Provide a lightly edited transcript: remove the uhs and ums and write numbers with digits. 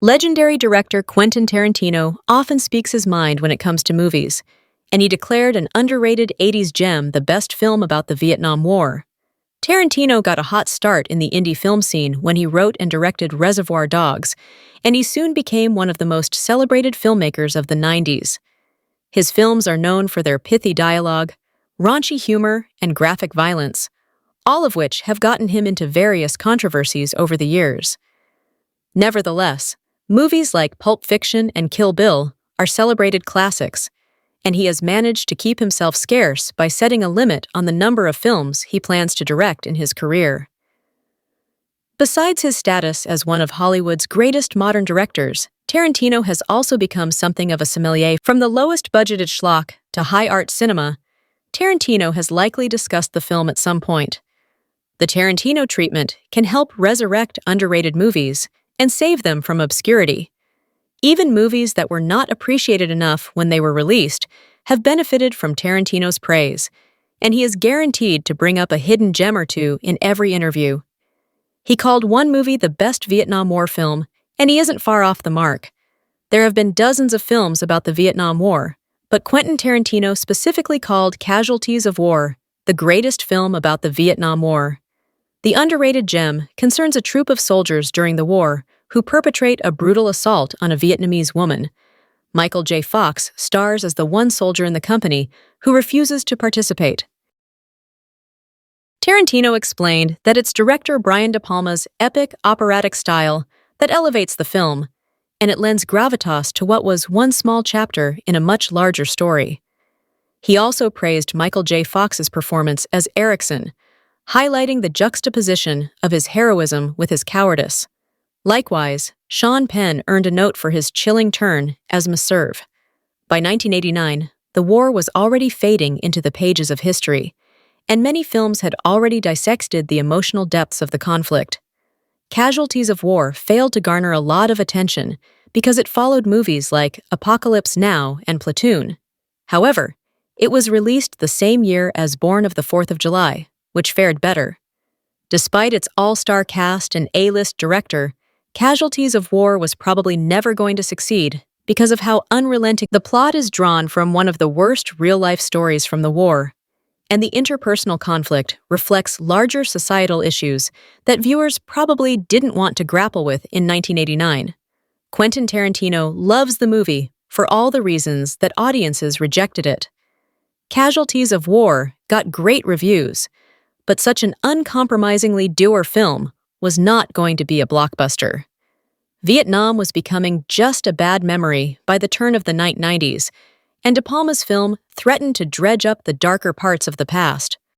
Legendary director Quentin Tarantino often speaks his mind when it comes to movies, and he declared an underrated 80s gem the best film about the Vietnam War. Tarantino got a hot start in the indie film scene when he wrote and directed Reservoir Dogs, and he soon became one of the most celebrated filmmakers of the 90s. His films are known for their pithy dialogue, raunchy humor, and graphic violence, all of which have gotten him into various controversies over the years. Nevertheless, movies like Pulp Fiction and Kill Bill are celebrated classics, and he has managed to keep himself scarce by setting a limit on the number of films he plans to direct in his career. Besides his status as one of Hollywood's greatest modern directors, Tarantino has also become something of a sommelier. From the lowest-budgeted schlock to high-art cinema, Tarantino has likely discussed the film at some point. The Tarantino treatment can help resurrect underrated movies and save them from obscurity. Even movies that were not appreciated enough when they were released have benefited from Tarantino's praise, and he is guaranteed to bring up a hidden gem or two in every interview. He called one movie the best Vietnam War film, and he isn't far off the mark. There have been dozens of films about the Vietnam War, but Quentin Tarantino specifically called Casualties of War the greatest film about the Vietnam War. The underrated gem concerns a troop of soldiers during the war who perpetrate a brutal assault on a Vietnamese woman. Michael J. Fox stars as the one soldier in the company who refuses to participate. Tarantino explained that it's director Brian De Palma's epic operatic style that elevates the film, and it lends gravitas to what was one small chapter in a much larger story. He also praised Michael J. Fox's performance as Erickson, highlighting the juxtaposition of his heroism with his cowardice. Likewise, Sean Penn earned a note for his chilling turn as Meserve. By 1989, the war was already fading into the pages of history, and many films had already dissected the emotional depths of the conflict. Casualties of War failed to garner a lot of attention because it followed movies like Apocalypse Now and Platoon. However, it was released the same year as Born of the 4th of July, which fared better. Despite its all-star cast and A-list director, Casualties of War was probably never going to succeed because of how unrelenting the plot is drawn from one of the worst real-life stories from the war, and the interpersonal conflict reflects larger societal issues that viewers probably didn't want to grapple with in 1989. Quentin Tarantino loves the movie for all the reasons that audiences rejected it. Casualties of War got great reviews, but such an uncompromisingly dour film was not going to be a blockbuster. Vietnam was becoming just a bad memory by the turn of the 1990s, and De Palma's film threatened to dredge up the darker parts of the past.